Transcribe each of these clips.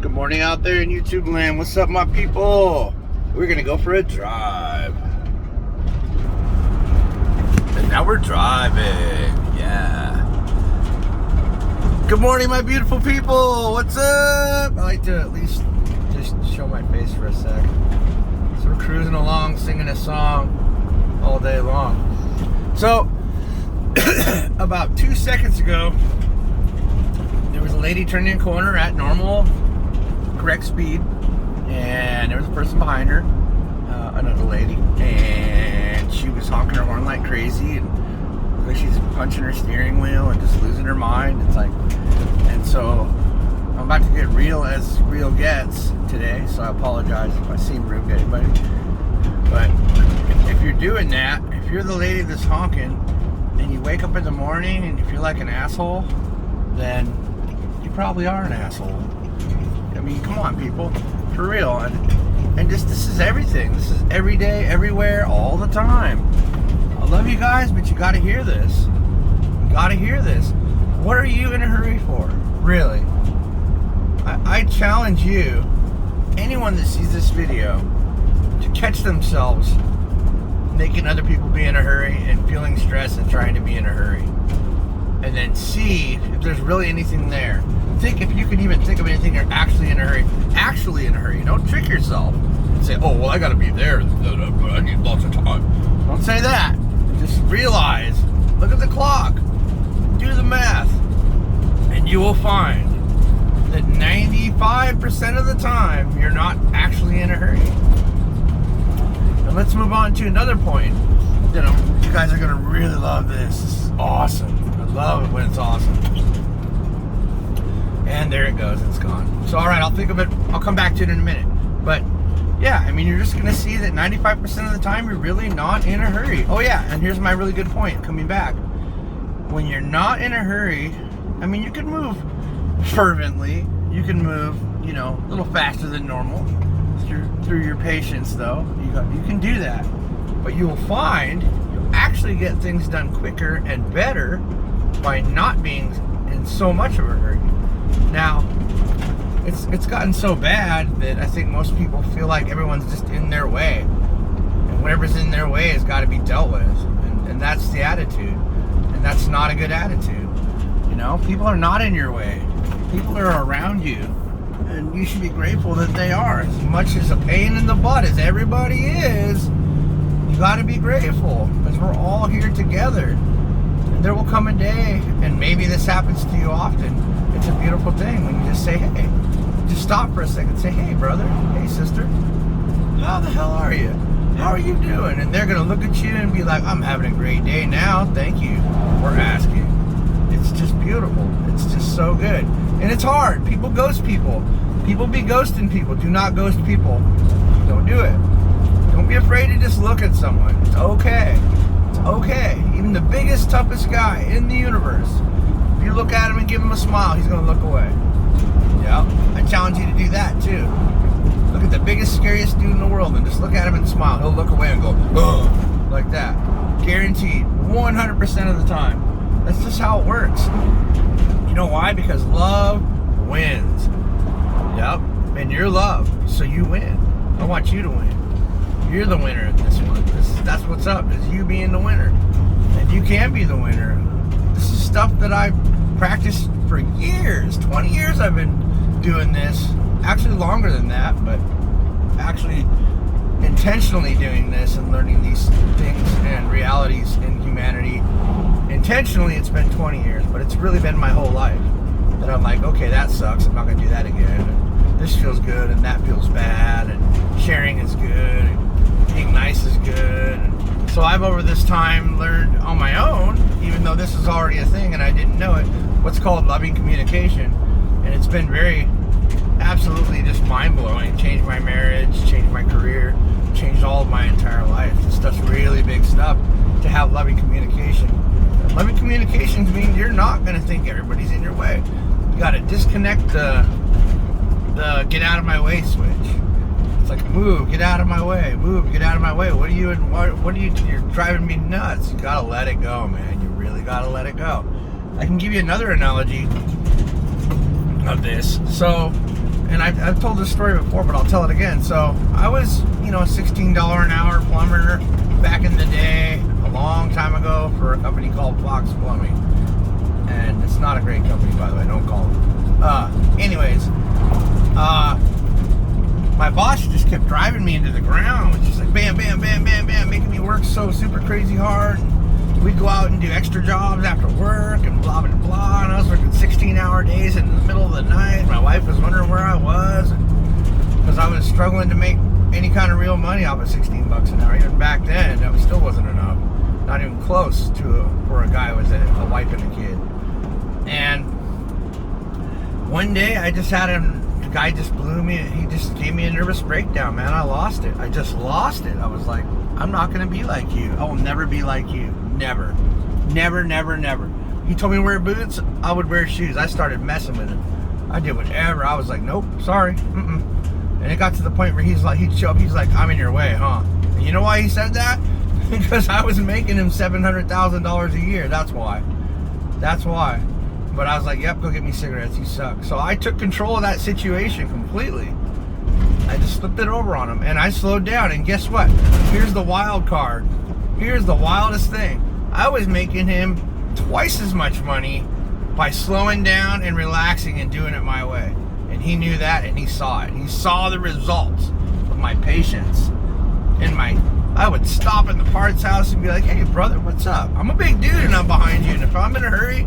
Good morning out there in YouTube land. What's up, my people? We're gonna go for a drive. And now we're driving. Yeah. Good morning, my beautiful people. What's up? I like to at least just show my face for a sec. So we're cruising along, singing a song all day long. So, about 2 seconds ago, there was a lady turning a corner at normal, correct speed, and there was a person behind her, another lady, and she was honking her horn like crazy, and like she's punching her steering wheel and just losing her mind. It's like, and so I'm about to get real as real gets today, so I apologize if I seem rude to anybody. But if you're doing that, if you're the lady that's honking, and you wake up in the morning and you feel like an asshole, then you probably are an asshole. I mean, come on, people, for real. And just, this is everything. This is every day, everywhere, all the time. I love you guys, but you gotta hear this. You gotta hear this. What are you in a hurry for? Really? I challenge you, anyone that sees this video, to catch themselves making other people be in a hurry and feeling stressed and trying to be in a hurry. And then see if there's really anything there. Think if you can even think of anything you're actually in a hurry. Actually in a hurry. Don't trick yourself and say, oh, well, I gotta be there. I need lots of time. Don't say that. Just realize, look at the clock, do the math, and you will find that 95% of the time you're not actually in a hurry. And let's move on to another point. You know, you guys are gonna really love this. This is awesome. I love it when it's awesome. And there it goes, it's gone. So all right, I'll think of it, I'll come back to it in a minute. But yeah, I mean, you're just gonna see that 95% of the time you're really not in a hurry. Oh yeah, and here's my really good point coming back. When you're not in a hurry, I mean, you can move fervently, you can move, you know, a little faster than normal through your patience though. You can do that. But you'll find you'll actually get things done quicker and better by not being in so much of a hurry. Now, it's gotten so bad that I think most people feel like everyone's just in their way. And whatever's in their way has got to be dealt with. And that's the attitude. And that's not a good attitude. You know, people are not in your way. People are around you. And you should be grateful that they are. As much as a pain in the butt as everybody is, you got to be grateful. Because we're all here together. And there will come a day, and maybe this happens to you often. It's a beautiful thing when you just say, hey, just stop for a second, say, hey brother, hey sister, how the hell are you? How are you doing? And they're gonna look at you and be like, I'm having a great day now, thank you for asking. It's just beautiful. It's just so good. And it's hard. People ghost people. People be ghosting people. Do not ghost people. Don't do it. Don't be afraid to just look at someone. It's okay. It's okay. Even the biggest, toughest guy in the universe, if you look at him and give him a smile, he's going to look away. Yeah, I challenge you to do that too. Look at the biggest, scariest dude in the world and just look at him and smile. He'll look away and go, ugh, like that. Guaranteed, 100% of the time. That's just how it works. You know why? Because love wins. Yep, and you're loved, so you win. I want you to win. You're the winner of this one. That's what's up, is you being the winner. And you can be the winner. This is stuff that I've practiced for years. 20 years I've been doing this. Actually longer than that, but actually intentionally doing this and learning these things and realities in humanity. Intentionally, it's been 20 years, but it's really been my whole life. That I'm like, okay, that sucks. I'm not going to do that again. And this feels good and that feels bad. And sharing is good. And being nice is good. And so I've over this time learned on my own, even though this is already a thing and I didn't know it, what's called loving communication. And it's been very, absolutely just mind-blowing. Changed my marriage, changed my career, changed all of my entire life. This stuff's really big stuff to have loving communication. And loving communications means you're not going to think everybody's in your way. You got to disconnect the get out of my way switch. It's like, move, get out of my way, move, get out of my way. What are you you're driving me nuts. You got to let it go, man. You really got to let it go. I can give you another analogy of this. So and I've told this story before, but I'll tell it again. So I was, a $16 an hour plumber back in the day, a long time ago, for a company called Fox Plumbing. And it's not a great company, by the way, don't call them. Anyways, my boss just kept driving me into the ground. It was just like bam, bam, bam, bam, bam, making me work so super crazy hard. We'd go out and do extra jobs after work and blah, blah, blah. And I was working 16-hour days in the middle of the night. My wife was wondering where I was because I was struggling to make any kind of real money off of $16 an hour. Even back then, that still wasn't enough. Not even close to for a guy who was a wife and a kid. And one day I just had him. The guy just blew me. He just gave me a nervous breakdown, man. I lost it. I just lost it. I was like, I'm not going to be like you. I will never be like you. Never. Never, never, never. He told me to wear boots. I would wear shoes. I started messing with him. I did whatever. I was like, nope, sorry. And it got to the point where he'd show up. He's like, I'm in your way, huh? And you know why he said that? Because I was making him $700,000 a year. That's why. That's why. But I was like, yep, go get me cigarettes. You suck. So I took control of that situation completely. I just flipped it over on him. And I slowed down. And guess what? Here's the wild card. Here's the wildest thing. I was making him twice as much money by slowing down and relaxing and doing it my way. And he knew that, and he saw it. He saw the results of my patience. And I would stop in the parts house and be like, hey, brother, what's up? I'm a big dude, and I'm behind you. And if I'm in a hurry,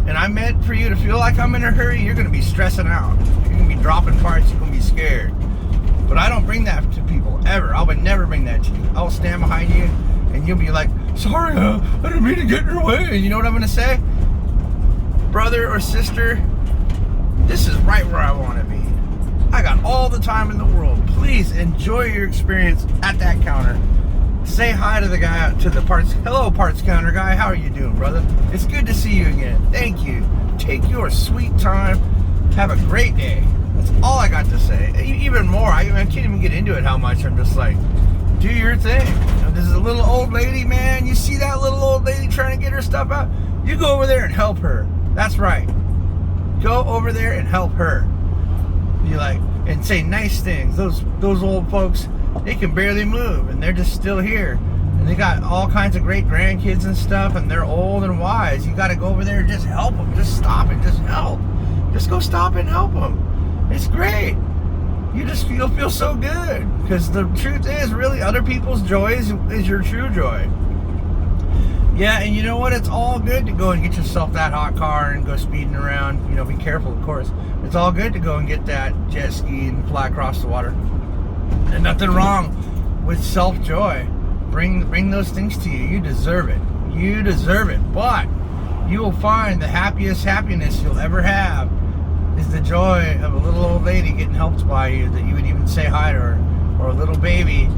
and I meant for you to feel like I'm in a hurry, you're going to be stressing out. You're going to be dropping parts. You're going to be scared. But I don't bring that to people, ever. I would never bring that to you. I will stand behind you, and you'll be like, sorry, I didn't mean to get in your way. And you know what I'm going to say? Brother or sister, this is right where I want to be. I got all the time in the world. Please enjoy your experience at that counter. Say hi to the guy, to the parts. Hello, parts counter guy. How are you doing, brother? It's good to see you again. Thank you. Take your sweet time. Have a great day. That's all I got to say. Even more, I can't even get into it how much. I'm just like, do your thing. This is a little old lady, man. You see that little old lady trying to get her stuff out? You go over there and help her. That's right. Go over there and help her. You and say nice things. Those old folks, they can barely move, and they're just still here. And they got all kinds of great grandkids and stuff, and they're old and wise. You got to go over there and just help them. Just stop and just help. Just go stop and help them. It's great. You'll feel so good, because the truth is, really, other people's joy is your true joy. Yeah, and you know what? It's all good to go and get yourself that hot car and go speeding around. Be careful, of course. It's all good to go and get that jet ski and fly across the water. And nothing wrong with self-joy. Bring those things to you. You deserve it. You deserve it. But you will find the happiest happiness you'll ever have is the joy of a little old lady getting helped by you, that you would even say hi to her. Or a little baby.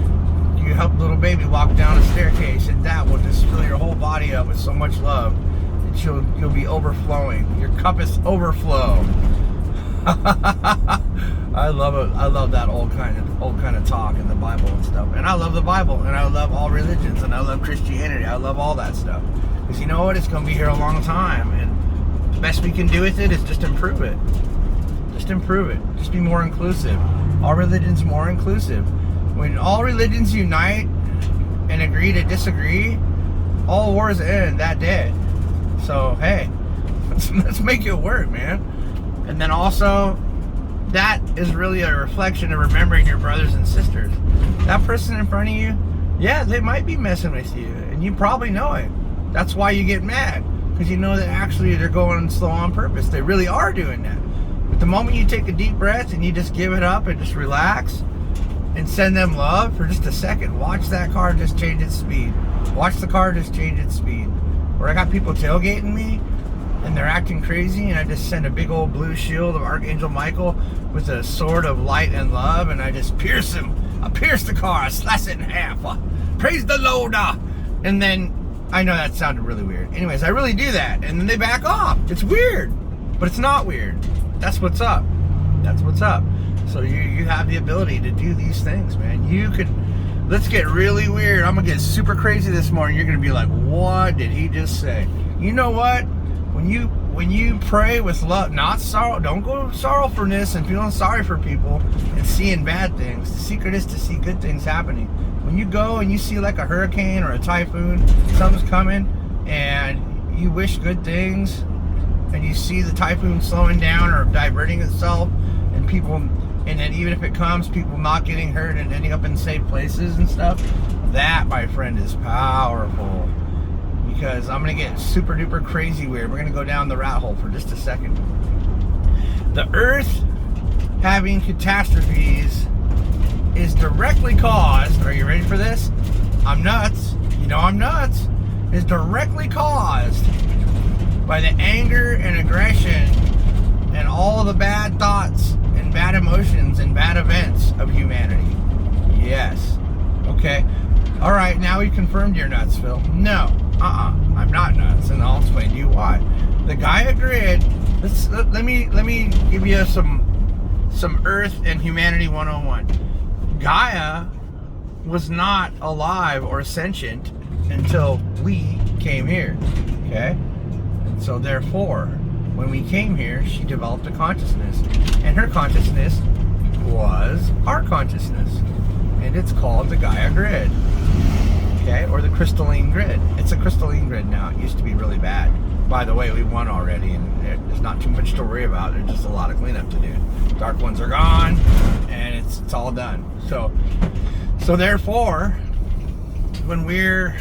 You help a little baby walk down a staircase, and that will just fill your whole body up with so much love that you'll be overflowing. Your cup is overflow. I love it. I love that old kind of talk in the Bible and stuff. And I love the Bible, and I love all religions, and I love Christianity. I love all that stuff. Because you know what? It's going to be here a long time, and the best we can do with it is just improve it. Just improve it. Just be more inclusive. All religions more inclusive. When all religions unite and agree to disagree, all wars end that day. So, hey, let's make it work, man. And then also, that is really a reflection of remembering your brothers and sisters. That person in front of you, yeah, they might be messing with you, and you probably know it. That's why you get mad, because you know that actually they're going slow on purpose. They really are doing that. But the moment you take a deep breath and you just give it up and just relax, and send them love for just a second. Watch that car just change its speed. Watch the car just change its speed. Where I got people tailgating me, and they're acting crazy, and I just send a big old blue shield of Archangel Michael with a sword of light and love, and I just pierce him. I pierce the car. I slice it in half. Praise the Lord. And then, I know that sounded really weird. Anyways, I really do that, and then they back off. It's weird, but it's not weird. That's what's up. That's what's up. So you have the ability to do these things, man. Let's get really weird. I'm going to get super crazy this morning. You're going to be like, what did he just say? You know what? When when you pray with love, not sorrow, don't go sorrowfulness and feeling sorry for people and seeing bad things. The secret is to see good things happening. When you go and you see like a hurricane or a typhoon, something's coming, and you wish good things, and you see the typhoon slowing down or diverting itself, and people, and then even if it comes, people not getting hurt and ending up in safe places and stuff, that, my friend, is powerful. Because I'm going to get super duper crazy weird. We're going to go down the rat hole for just a second. The earth having catastrophes is directly caused, are you ready for this? I'm nuts. You know I'm nuts. Is directly caused by the anger and aggression and all the bad thoughts and bad emotions and bad events of humanity. Yes. Okay. All right, now we confirmed you're nuts, Phil. No. I'm not nuts, and I'll explain to you why. The Gaia grid. Let me give you some Earth and Humanity 101. Gaia was not alive or sentient until we came here. Okay, and so therefore, when we came here, she developed a consciousness, and her consciousness was our consciousness, and it's called the Gaia grid. Okay, or the crystalline grid. It's a crystalline grid now. It used to be really bad. By the way, we won already, and there's not too much to worry about. There's just a lot of cleanup to do. Dark ones are gone, and it's all done. So therefore, when we're,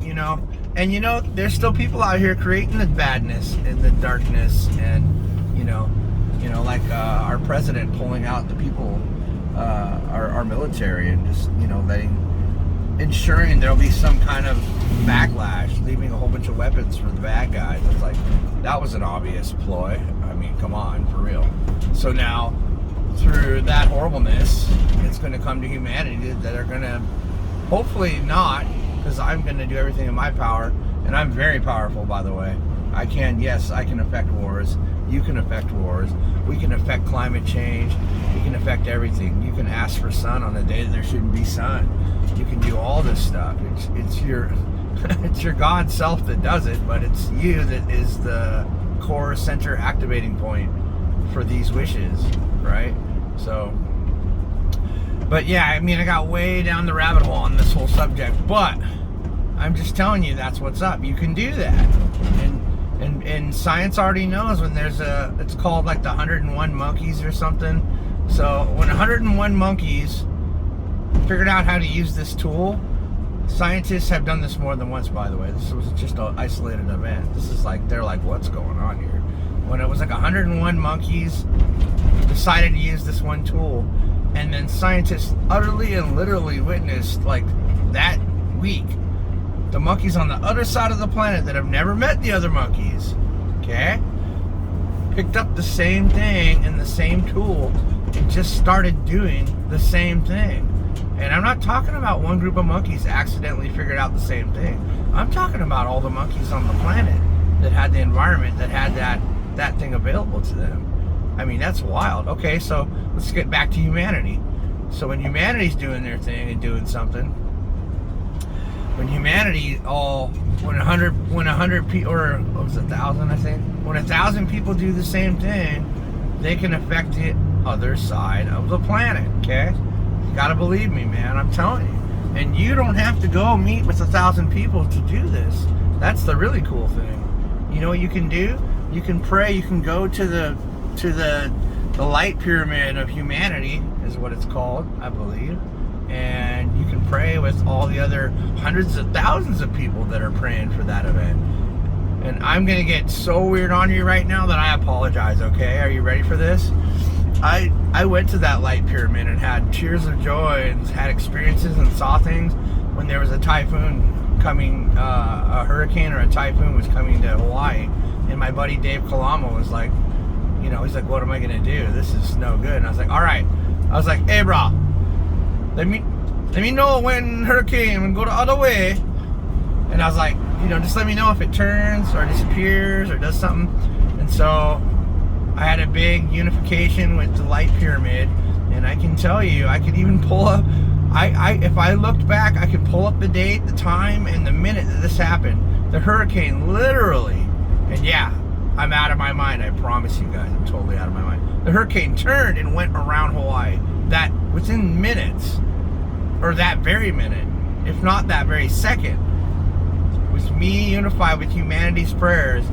there's still people out here creating the badness and the darkness, and like our president pulling out the people, our military, and just ensuring there'll be some kind of backlash, leaving a whole bunch of weapons for the bad guys. It's like, that was an obvious ploy. I mean, come on, for real. So now, through that horribleness, it's going to come to humanity that are going to, hopefully not, because I'm going to do everything in my power, and I'm very powerful, by the way. I can affect wars. You can affect wars. We can affect climate change. We can affect everything. You can ask for sun on a day that there shouldn't be sun. You can do all this stuff. It's your it's your God self that does it, but it's you that is the core center activating point for these wishes, right? So, but yeah, I mean, I got way down the rabbit hole on this whole subject, but I'm just telling you that's what's up. You can do that, and science already knows when there's it's called like the 101 monkeys or something. So when 101 monkeys figured out how to use this tool, scientists have done this more than once, by the way. This was just an isolated event. This is like, they're like, what's going on here? When it was like 101 monkeys decided to use this one tool, and then scientists utterly and literally witnessed, like, that week, the monkeys on the other side of the planet that have never met the other monkeys, okay, picked up the same thing and the same tool and just started doing the same thing. And I'm not talking about one group of monkeys accidentally figured out the same thing. I'm talking about all the monkeys on the planet that had the environment that had that thing available to them. I mean, that's wild. Okay, so let's get back to humanity. So when humanity's doing their thing and doing something, when humanity when 100 people, or what was it, 1,000, I think? When 1,000 people do the same thing, they can affect the other side of the planet, okay? You gotta believe me, man, I'm telling you. And you don't have to go meet with 1,000 people to do this. That's the really cool thing. You know what you can do? You can pray, you can go to the light pyramid of humanity, is what it's called, I believe. And you can pray with all the other hundreds of thousands of people that are praying for that event. And I'm gonna get so weird on you right now that I apologize, okay? Are you ready for this? I went to that light pyramid and had tears of joy and had experiences and saw things when there was a typhoon coming, a hurricane or a typhoon was coming to Hawaii. And my buddy Dave Kalama was like, he's like, what am I gonna do? This is no good. And I was like, all right. I was like, hey, bro, let me know when hurricane and go the other way. And I was like, just let me know if it turns or disappears or does something. And so I had a big unification with the light pyramid, and I can tell you, I could even pull up, if I looked back, I could pull up the date, the time, and the minute that this happened. The hurricane literally, and yeah, I'm out of my mind. I promise you guys, I'm totally out of my mind. The hurricane turned and went around Hawaii. That within minutes, or that very minute, if not that very second, with me unified with humanity's prayers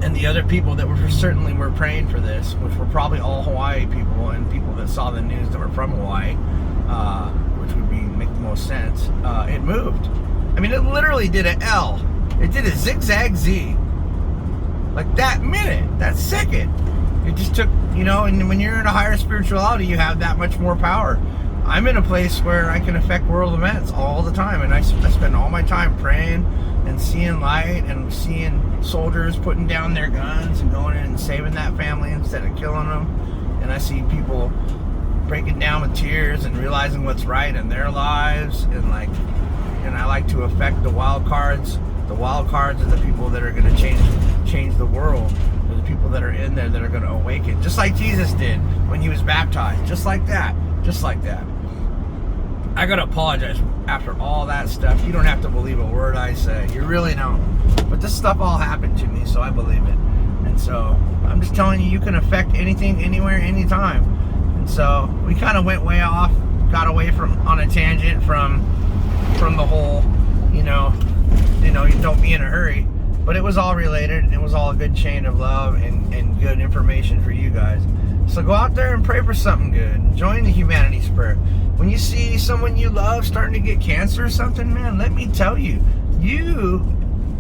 and the other people that were praying for this, which were probably all Hawaii people and people that saw the news that were from Hawaii, which would make the most sense. It moved. I mean, it literally did an L. It did a zigzag Z. Like that minute, that second. It just took, and when you're in a higher spirituality, you have that much more power. I'm in a place where I can affect world events all the time, and I spend all my time praying and seeing light and seeing soldiers putting down their guns and going in and saving that family instead of killing them. And I see people breaking down with tears and realizing what's right in their lives, and I like to affect the wild cards. The wild cards are the people that are going to change the world. They're the people that are in there that are going to awaken, just like Jesus did when he was baptized, just like that. I gotta apologize after all that stuff. You don't have to believe a word I say. You really don't. But this stuff all happened to me, so I believe it. And so I'm just telling you can affect anything, anywhere, anytime. And so we kind of went way off, got away on a tangent from the whole, you don't be in a hurry. But it was all related, and it was all a good chain of love and good information for you guys. So go out there and pray for something good. Join the humanity's prayer. When you see someone you love starting to get cancer or something, man, let me tell you,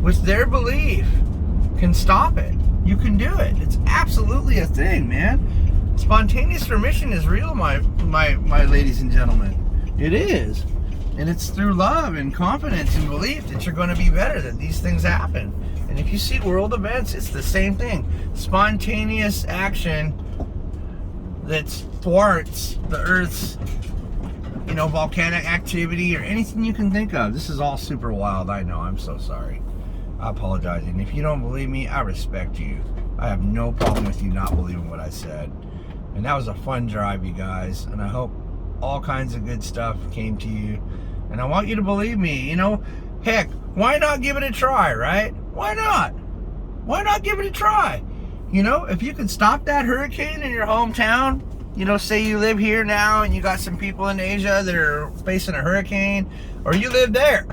with their belief, can stop it. You can do it. It's absolutely a thing, man. Spontaneous remission is real, my ladies and gentlemen. It is. And it's through love and confidence and belief that you're going to be better, that these things happen. And if you see world events, it's the same thing. Spontaneous action that thwarts the Earth's, volcanic activity or anything you can think of. This is all super wild. I know. I'm so sorry. I apologize. And if you don't believe me, I respect you. I have no problem with you not believing what I said. And that was a fun drive, you guys. And I hope all kinds of good stuff came to you. And I want you to believe me. Heck, why not give it a try, right? Why not? Why not give it a try? If you could stop that hurricane in your hometown, say you live here now and you got some people in Asia that are facing a hurricane, or you live there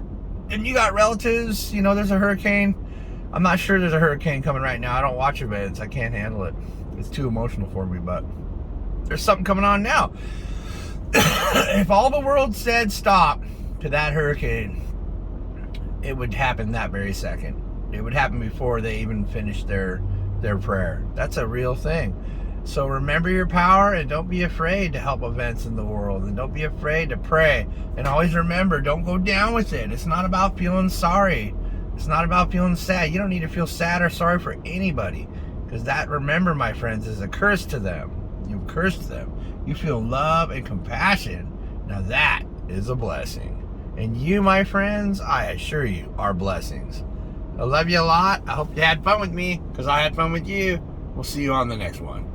and you got relatives, there's a hurricane. I'm not sure there's a hurricane coming right now. I don't watch events. I can't handle it. It's too emotional for me, but there's something coming on now. If all the world said stop to that hurricane, it would happen that very second. It would happen before they even finished their prayer. That's a real thing. So remember your power, and don't be afraid to help events in the world, and don't be afraid to pray. And always remember, don't go down with it. It's not about feeling sorry. It's not about feeling sad. You don't need to feel sad or sorry for anybody, because that, remember, my friends, is a curse to them. You've cursed them. You feel love and compassion. Now that is a blessing. And you, my friends, I assure you, are blessings. I love you a lot. I hope you had fun with me, because I had fun with you. We'll see you on the next one.